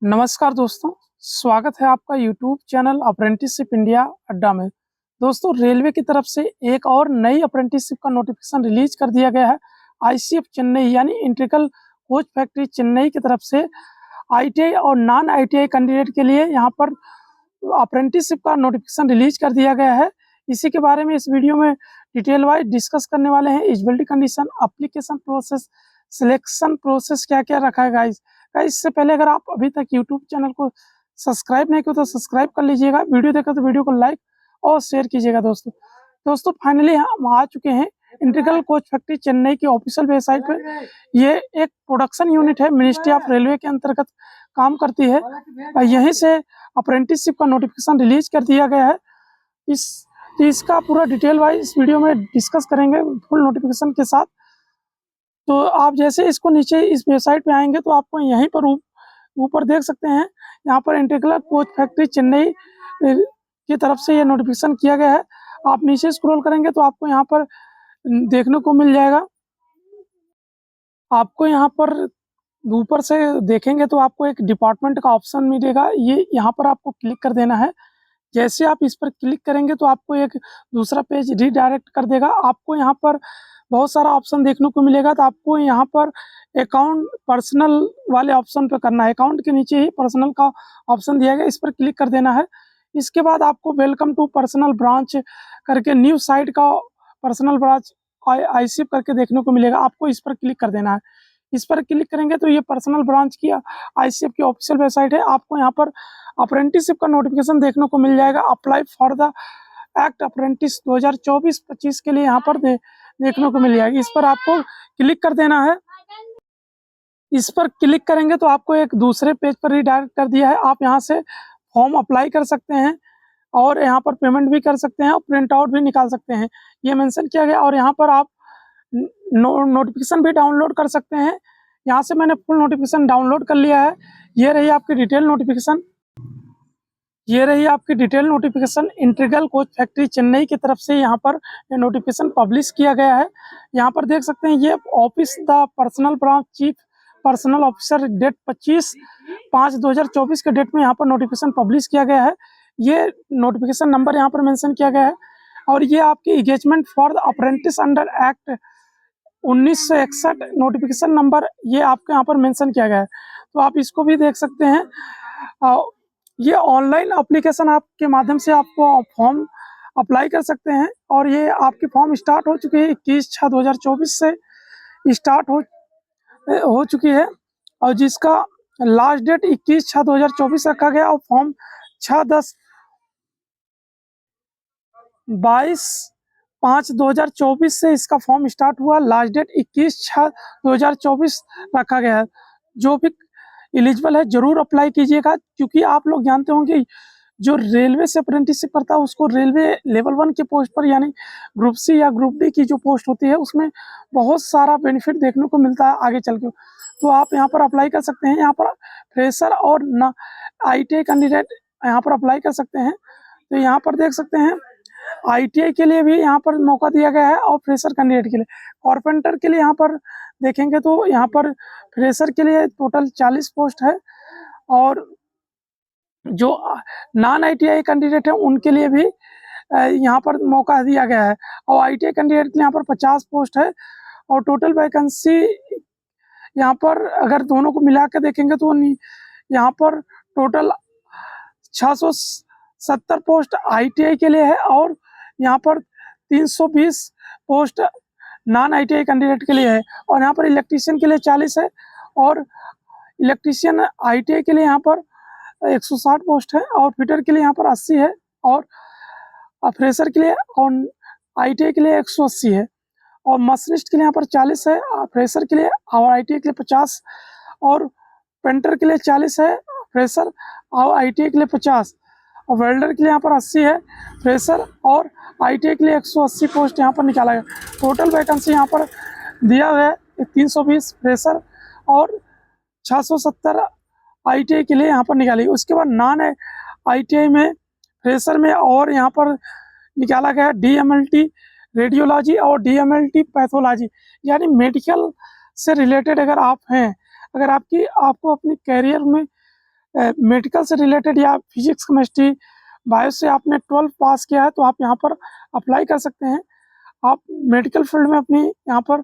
नमस्कार दोस्तों, स्वागत है आपका यूट्यूब चैनल अप्रेंटिसशिप इंडिया अड्डा में। दोस्तों, रेलवे की तरफ से एक और नई अप्रेंटिसशिप का नोटिफिकेशन रिलीज कर दिया गया है। आईसीएफ चेन्नई यानी इंटीग्रल कोच फैक्ट्री चेन्नई की तरफ से आईटीआई और नॉन आईटीआई कैंडिडेट के लिए यहाँ पर अप्रेंटिसशिप का नोटिफिकेशन रिलीज कर दिया गया है। इसी के बारे में इस वीडियो में डिटेल वाइज डिस्कस करने वाले हैं। Eligibility condition, application process, selection process क्या क्या रखा है गाइस। इससे पहले अगर आप अभी तक यूट्यूब चैनल को सब्सक्राइब नहीं किया तो सब्सक्राइब कर लीजिएगा। वीडियो देखा तो वीडियो को लाइक और शेयर कीजिएगा। दोस्तों फाइनली हम आ चुके हैं इंटीग्रल कोच फैक्ट्री चेन्नई की ऑफिशियल वेबसाइट पे। ये एक प्रोडक्शन यूनिट है, मिनिस्ट्री ऑफ रेलवे के अंतर्गत काम करती है। यहीं से अप्रेंटिसशिप का नोटिफिकेशन रिलीज कर दिया गया है। इसका पूरा डिटेल वाइज इस वीडियो में डिस्कस करेंगे फुल नोटिफिकेशन के साथ। तो आप जैसे इसको नीचे इस वेबसाइट पे आएंगे तो आपको यहीं पर ऊपर देख सकते हैं, यहाँ पर इंटीग्रल कोच फैक्ट्री चेन्नई की तरफ से ये नोटिफिकेशन किया गया है। आप नीचे स्क्रॉल करेंगे तो आपको यहाँ पर देखने को मिल जाएगा। आपको यहाँ पर ऊपर से देखेंगे तो आपको एक डिपार्टमेंट का ऑप्शन मिलेगा। ये यहाँ पर आपको क्लिक कर देना है। जैसे आप इस पर क्लिक करेंगे तो आपको एक दूसरा पेज रीडायरेक्ट कर देगा। आपको यहाँ पर बहुत सारा ऑप्शन देखने को मिलेगा। तो आपको यहाँ पर अकाउंट पर्सनल वाले ऑप्शन पर करना है। अकाउंट के नीचे ही पर्सनल का ऑप्शन दिया गया, इस पर क्लिक कर देना है। इसके बाद आपको वेलकम टू पर्सनल ब्रांच करके न्यू साइट का पर्सनल ब्रांच आईसीएफ करके देखने को मिलेगा। आपको इस पर क्लिक कर देना है। इस पर क्लिक करेंगे तो ये पर्सनल ब्रांच की आईसीएफ की ऑफिशियल वेबसाइट है। आपको यहाँ पर अप्रेंटिसशिप का नोटिफिकेशन देखने को मिल जाएगा। Apply for the act apprentice 2024-25 के लिए यहाँ पर देखने को मिल जाएगी। इस पर आपको क्लिक कर देना है। इस पर क्लिक करेंगे तो आपको एक दूसरे पेज पर रिडायरेक्ट कर दिया है। आप यहाँ से फॉर्म अप्लाई कर सकते हैं और यहाँ पर पेमेंट भी कर सकते हैं और प्रिंट आउट भी निकाल सकते हैं, ये मेंशन किया गया। और यहाँ पर आप नोटिफिकेशन भी डाउनलोड कर सकते हैं। यहाँ से मैंने फुल नोटिफिकेशन डाउनलोड कर लिया है। ये रही आपकी detail notification. Integral coach factory Chennai की तरफ से यहाँ पर ये नोटिफिकेशन पब्लिश किया गया है। यहाँ पर देख सकते हैं, ये office the personal branch chief personal officer date 25/5/2024 के डेट में यहाँ पर नोटिफिकेशन पब्लिश किया गया है। ये नोटिफिकेशन नंबर यहाँ पर मेंशन किया गया है। और ये आपकी engagement for the apprentice under act 1961 notification number ये आपके यहाँ पर मेंशन किया गया है। तो आप इसको भी देख सकते हैं। ये ऑनलाइन एप्लीकेशन आपके माध्यम से आपको फॉर्म अप्लाई कर सकते हैं। और ये आपकी फॉर्म स्टार्ट हो चुकी है, 21/6/2024 से स्टार्ट हो चुकी है। और जिसका लास्ट डेट 21/6/2024 रखा गया और फॉर्म 22/5/2024 से इसका फॉर्म स्टार्ट हुआ। लास्ट डेट 21/6/2024 रखा गया है। जो भी एलिजिबल है जरूर अप्लाई कीजिएगा, क्योंकि आप लोग जानते होंगे जो रेलवे से अप्रेंटिसशिप करता है उसको रेलवे लेवल 1 के पोस्ट पर यानी ग्रुप सी या ग्रुप डी की जो पोस्ट होती है उसमें बहुत सारा बेनिफिट देखने को मिलता है आगे चल के। तो आप यहाँ पर अप्लाई कर सकते हैं। यहाँ पर फ्रेशर और ना आईटीआई कैंडिडेट यहाँ पर अप्लाई कर सकते हैं। तो यहाँ पर देख सकते हैं आईटीआई के लिए भी यहाँ पर मौका दिया गया है और फ्रेशर कैंडिडेट के लिए। कारपेंटर के लिए यहाँ पर देखेंगे तो यहाँ पर फ्रेशर के लिए टोटल 40 पोस्ट है और जो नॉन आईटीआई कैंडिडेट है उनके लिए भी यहाँ पर मौका दिया गया है। और आईटीआई कैंडिडेट के लिए यहाँ पर 50 पोस्ट है और टोटल वैकेंसी यहाँ पर अगर दोनों को मिला के देखेंगे तो यहाँ पर टोटल 670 पोस्ट आईटीआई के लिए है और यहाँ पर 320 पोस्ट नॉन आईटीआई कैंडिडेट के लिए है। और यहाँ पर इलेक्ट्रीशियन के लिए 40 है और इलेक्ट्रीशियन आईटीआई के लिए यहाँ पर 160 पोस्ट है और फिटर के लिए यहाँ पर 80 है और फ्रेशर के लिए और आईटीआई के लिए 180 है और मशीनिस्ट के लिए यहाँ पर 40 है फ्रेशर के लिए और आईटीआई के लिए 50 और पेंटर के लिए 40 है फ्रेशर और आईटीआई के लिए 50 और वेल्डर के लिए यहाँ पर 80 है फ्रेशर और आईटीआई के लिए 180 पोस्ट यहाँ पर निकाला गया। टोटल वैकेंसी यहाँ पर दिया गया है 320 फ्रेशर और 670 आईटीआई के लिए यहाँ पर निकाली। उसके बाद नॉन आईटीआई में फ्रेशर में और यहाँ पर निकाला गया डीएमएलटी रेडियोलॉजी और डीएमएलटी पैथोलॉजी यानी मेडिकल से रिलेटेड अगर आप हैं, अगर आपको अपनी कैरियर में मेडिकल से रिलेटेड या फिजिक्स केमिस्ट्री बायो से आपने 12 पास किया है तो आप यहाँ पर अप्लाई कर सकते हैं। आप मेडिकल फील्ड में अपनी यहाँ पर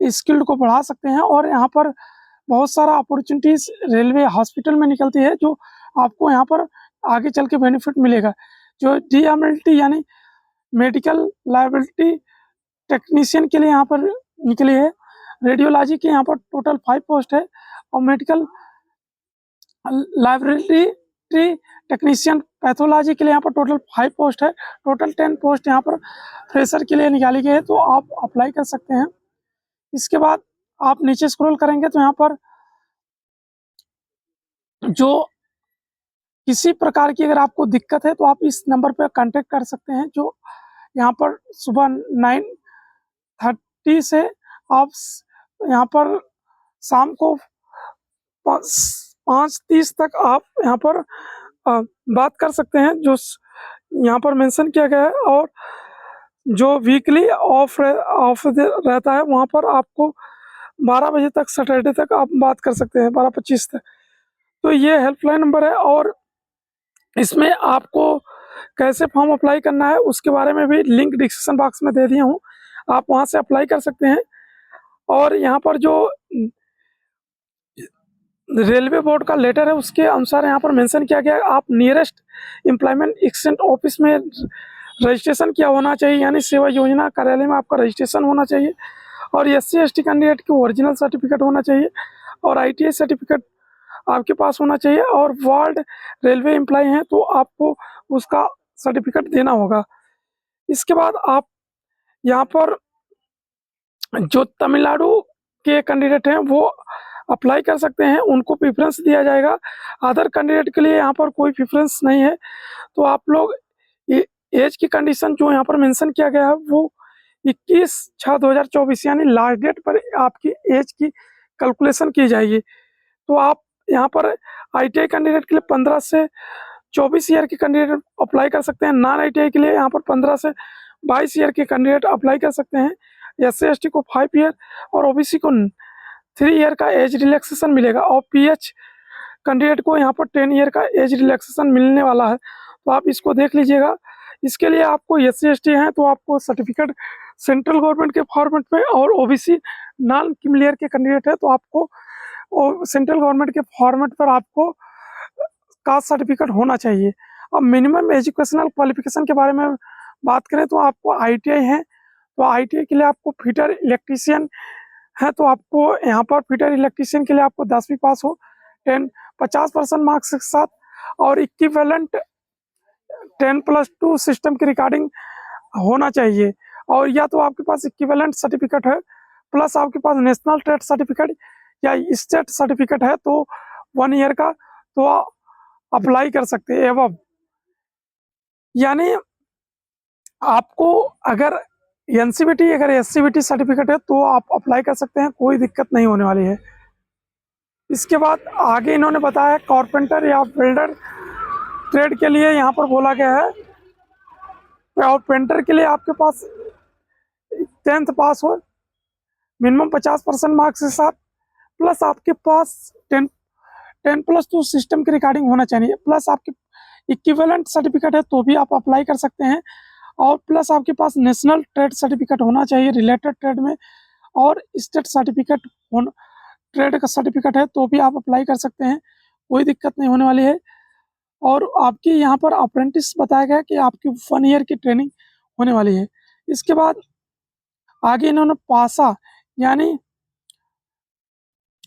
स्किल्ड को बढ़ा सकते हैं और यहाँ पर बहुत सारा अपॉर्चुनिटीज़ रेलवे हॉस्पिटल में निकलती है जो आपको यहाँ पर आगे चल के बेनिफिट मिलेगा। जो DMLT यानी मेडिकल लाइबिलिटी टेक्नीशियन के लिए यहाँ पर निकली है। रेडियोलॉजी के यहाँ पर टोटल 5 पोस्ट है और मेडिकल लाइबिलिटी टेक्नीशियन पैथोलॉजी के लिए यहाँ पर टोटल 5 पोस्ट है। टोटल 10 पोस्ट यहाँ पर फ्रेशर के लिए निकाली गई है तो आप अप्लाई कर सकते हैं। इसके बाद आप नीचे स्क्रॉल करेंगे तो यहाँ पर जो किसी प्रकार की अगर आपको दिक्कत है तो आप इस नंबर पर कांटेक्ट कर सकते हैं जो यहाँ पर सुबह 9:30 से आप यहाँ पर शाम को 5:30 तक आप यहाँ पर बात कर सकते हैं जो यहाँ पर मेंशन किया गया है। और जो वीकली ऑफ रहता है वहाँ पर आपको 12 बजे तक सैटरडे तक आप बात कर सकते हैं, 12:25 तक। तो ये हेल्पलाइन नंबर है और इसमें आपको कैसे फॉर्म अप्लाई करना है उसके बारे में भी लिंक डिस्क्रिप्शन बॉक्स में दे दिया हूँ, आप वहाँ से अप्लाई कर सकते हैं। और यहाँ पर जो रेलवे बोर्ड का लेटर है उसके अनुसार यहाँ पर मेंशन किया गया है आप नियरेस्ट एम्प्लॉयमेंट एक्सचेंज ऑफिस में रजिस्ट्रेशन किया होना चाहिए, यानी सेवा योजना कार्यालय में आपका रजिस्ट्रेशन होना चाहिए। और SC ST कैंडिडेट की ओरिजिनल सर्टिफिकेट होना चाहिए और ITI सर्टिफिकेट आपके पास होना चाहिए। और वार्ड रेलवे एम्प्लॉय हैं तो आपको उसका सर्टिफिकेट देना होगा। इसके बाद आप यहाँ पर जो तमिलनाडु के कैंडिडेट हैं वो अप्लाई कर सकते हैं, उनको प्रेफरेंस दिया जाएगा। अदर कैंडिडेट के लिए यहाँ पर कोई प्रेफरेंस नहीं है। तो आप लोग एज की कंडीशन जो यहाँ पर मेंशन किया गया है वो 21/6/2024 यानी लास्ट डेट पर आपकी एज की कैलकुलेशन की जाएगी। तो आप यहाँ पर ITI कैंडिडेट के लिए 15 से 24 ईयर के कैंडिडेट अप्लाई कर सकते हैं। नॉन ITI के लिए यहाँ पर 15 से 22 ईयर के कैंडिडेट अप्लाई कर सकते हैं। SC ST को 5 ईयर और OBC को 3 ईयर का एज रिलैक्सेशन मिलेगा और PH कैंडिडेट को यहाँ पर 10 ईयर का एज रिलैक्सेशन मिलने वाला है। तो आप इसको देख लीजिएगा। इसके लिए आपको SC ST हैं तो आपको सर्टिफिकेट सेंट्रल गवर्नमेंट के फॉर्मेट में और OBC नॉन क्रीमिलियर के कैंडिडेट है तो आपको सेंट्रल गवर्नमेंट के फॉर्मेट पर आपको कास्ट सर्टिफिकेट होना चाहिए। अब मिनिमम एजुकेशनल क्वालिफिकेशन के बारे में बात करें तो आपको ITI है तो ITI के लिए आपको फिटर इलेक्ट्रीशियन है तो आपको यहाँ पर फिटर इलेक्ट्रीशियन के लिए आपको 10वीं पास हो 50% मार्क्स के साथ और इक्विवेलेंट 10+2 सिस्टम की रिकॉर्डिंग होना चाहिए। और या तो आपके पास इक्विवेलेंट सर्टिफिकेट है प्लस आपके पास नेशनल ट्रेड सर्टिफिकेट या स्टेट सर्टिफिकेट है तो 1 ईयर का तो अप्लाई कर सकते हैं। एवं यानी आपको अगर NCVT अगर SCVT सर्टिफिकेट है तो आप अप्लाई कर सकते हैं, कोई दिक्कत नहीं होने वाली है। इसके बाद आगे इन्होंने बताया कारपेंटर या बिल्डर ट्रेड के लिए यहाँ पर बोला गया है और पेंटर के लिए आपके पास 10th पास हो मिनिमम 50% मार्क्स के साथ प्लस आपके पास 10+2 सिस्टम की रिकॉर्डिंग होना चाहिए प्लस आपके इक्विवेलेंट सर्टिफिकेट है तो भी आप अप्लाई कर सकते हैं और प्लस आपके पास नेशनल ट्रेड सर्टिफिकेट होना चाहिए रिलेटेड ट्रेड में और स्टेट सर्टिफिकेट ट्रेड का सर्टिफिकेट है तो भी आप अप्लाई कर सकते हैं, कोई दिक्कत नहीं होने वाली है। और आपकी यहाँ पर अप्रेंटिस बताया गया कि आपकी 1 ईयर की ट्रेनिंग होने वाली है। इसके बाद आगे इन्होंने पासा यानी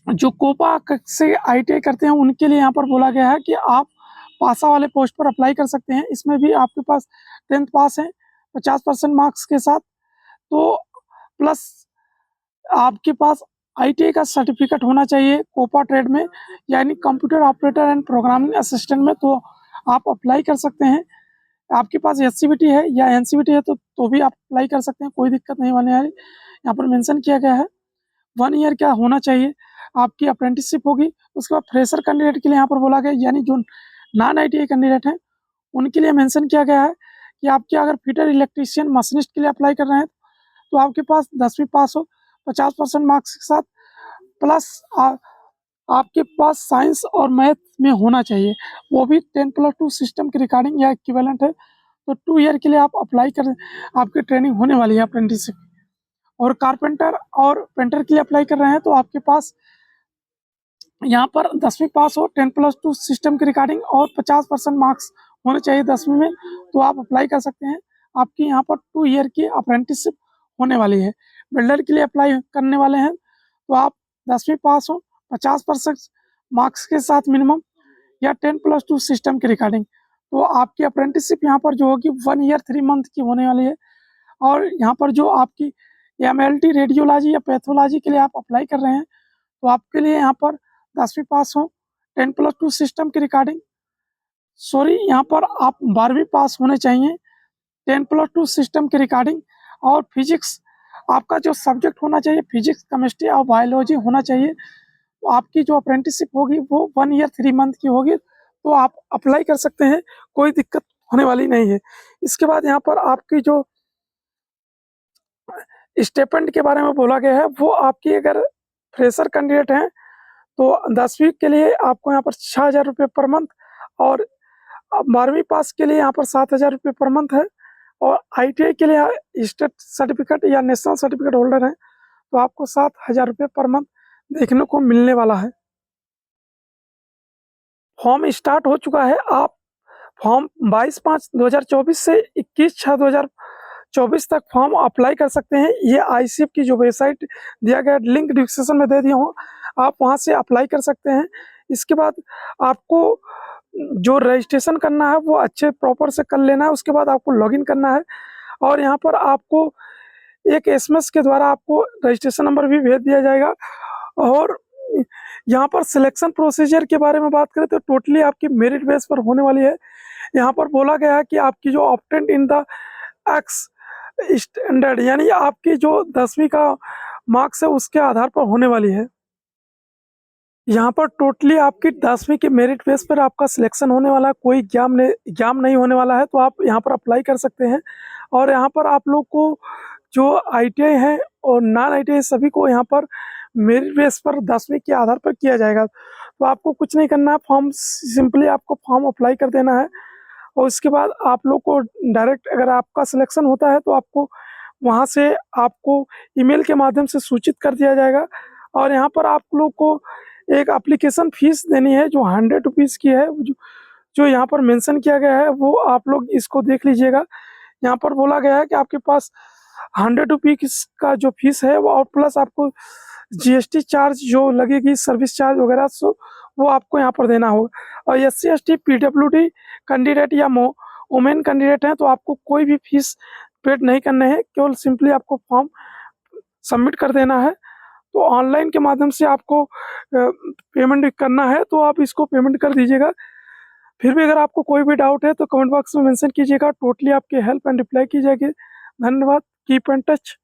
जो कोपा से ITI करते हैं उनके लिए यहाँ पर बोला गया है कि आप पासा वाले पोस्ट पर अप्लाई कर सकते हैं। इसमें भी आपके पास 10th पास है 50% मार्क्स के साथ तो प्लस आपके पास ITI का सर्टिफिकेट होना चाहिए कोपा ट्रेड में यानी computer operator and programming assistant में तो आप अप्लाई कर सकते हैं। आपके पास SCVT है या NCVT है तो भी आप अप्लाई कर सकते हैं, कोई दिक्कत नहीं होने वाली। यहाँ पर मेंशन किया गया है 1 ईयर क्या होना चाहिए आपकी अप्रेंटिसशिप होगी। उसके बाद फ्रेशर कैंडिडेट के लिए यहाँ पर बोला गया यानी जो नॉन ITI कैंडिडेट हैं उनके लिए मेंशन किया गया है कि आपके अगर फिटर इलेक्ट्रीशियन मशीनिस्ट के लिए अप्लाई कर रहे हैं तो आपके पास 10वीं पास हो 50% मार्क्स के साथ प्लस आपके पास साइंस और मैथ में होना चाहिए, वो भी 10+2 सिस्टम के रिगार्डिंग या इक्विवेलेंट है। तो 2 ईयर के लिए आप अप्लाई कर, आपकी ट्रेनिंग होने वाली है अप्रेंटिसशिप। और कारपेंटर और पेंटर के लिए अप्लाई कर रहे हैं तो आपके पास यहाँ पर 10वीं पास हो, 10+2 सिस्टम के रिगार्डिंग और 50% मार्क्स होने चाहिए 10वीं में, तो आप अप्लाई कर सकते हैं। आपकी यहाँ पर 2 ईयर की अप्रेंटिसशिप होने वाली है। बिल्डर के लिए अप्लाई करने वाले हैं तो आप 10वीं पास हो, 50% मार्क्स के साथ मिनिमम, या 10+2 सिस्टम के रिगार्डिंग, तो आपकी अप्रेंटिसशिप यहाँ पर जो होगी 1 ईयर 3 मंथ की होने वाली है। और यहाँ पर जो आपकी MLT रेडियोलॉजी या पैथोलॉजी के लिए आप अप्लाई कर रहे हैं तो आपके लिए यहाँ पर 10वीं पास हो, 10+2 सिस्टम के रिगार्डिंग, सॉरी यहाँ पर आप 12वीं पास होने चाहिए 10+2 सिस्टम के रिगार्डिंग, और फिजिक्स आपका जो सब्जेक्ट होना चाहिए फिजिक्स, केमिस्ट्री और बायोलॉजी होना चाहिए। तो आपकी जो अप्रेंटिसशिप होगी वो 1 ईयर 3 मंथ की होगी, तो आप अप्लाई कर सकते हैं, कोई दिक्कत होने वाली नहीं है। इसके बाद यहाँ पर आपकी जो स्टेपेंड के बारे में बोला गया है, वो आपकी अगर फ्रेशर कैंडिडेट हैं तो 10वीं के लिए आपको यहाँ पर 6,000 रुपये पर मंथ, और 12वीं पास के लिए यहाँ पर 7,000 रुपये पर मंथ है। और ITI के लिए स्टेट सर्टिफिकेट या नेशनल सर्टिफिकेट होल्डर हैं तो आपको 7,000 रुपये पर मंथ देखने को मिलने वाला है। फॉर्म स्टार्ट हो चुका है। आप फॉर्म 22/5/2024 से 21/6/2024 तक फॉर्म अप्लाई कर सकते हैं। ये ICF की जो वेबसाइट दिया गया लिंक डिस्क्रिप्शन में दे दिया हूँ, आप वहाँ से अप्लाई कर सकते हैं। इसके बाद आपको जो रजिस्ट्रेशन करना है वो अच्छे प्रॉपर से कर लेना है। उसके बाद आपको लॉगिन करना है, और यहाँ पर आपको एक SMS के द्वारा आपको रजिस्ट्रेशन नंबर भी भेज दिया जाएगा। और यहाँ पर सिलेक्शन प्रोसीजर के बारे में बात करें तो टोटली आपकी मेरिट बेस पर होने वाली है। यहाँ पर बोला गया है कि आपकी जो obtained in the x standard, यानी आपकी जो 10वीं का मार्क्स है उसके आधार पर होने वाली है। यहाँ पर टोटली आपकी 10वीं के मेरिट बेस पर आपका सिलेक्शन होने वाला है, कोई एग्जाम नहीं होने वाला है, तो आप यहाँ पर अप्लाई कर सकते हैं। और यहाँ पर आप लोग को जो ITI है और नॉन ITI सभी को यहाँ पर मेरिट बेस पर 10वीं के आधार पर किया जाएगा। तो आपको कुछ नहीं करना है, फॉर्म सिंपली आपको फॉर्म अप्लाई कर देना है, और उसके बाद आप लोग को डायरेक्ट अगर आपका सिलेक्शन होता है तो आपको वहाँ से आपको ईमेल के माध्यम से सूचित कर दिया जाएगा। और यहाँ पर आप लोग को एक एप्लीकेशन फीस देनी है जो 100 रुपीज़ की है, जो यहाँ पर मेंशन किया गया है, वो आप लोग इसको देख लीजिएगा। यहाँ पर बोला गया है कि आपके पास 100 रुपीज़ का जो फीस है वो, और प्लस आपको GST चार्ज जो लगेगी, सर्विस चार्ज वगैरह, सो वो आपको यहाँ पर देना होगा। और SC ST PWD कैंडिडेट या वोमेन कैंडिडेट हैं तो आपको कोई भी फीस पेड नहीं करने हैं, केवल सिंपली आपको फॉर्म सबमिट कर देना है। तो ऑनलाइन के माध्यम से आपको पेमेंट करना है, तो आप इसको पेमेंट कर दीजिएगा। फिर भी अगर आपको कोई भी डाउट है तो कमेंट बॉक्स में मेंशन कीजिएगा, टोटली आपकी हेल्प एंड रिप्लाई की जाएगी। धन्यवाद। Keep in touch.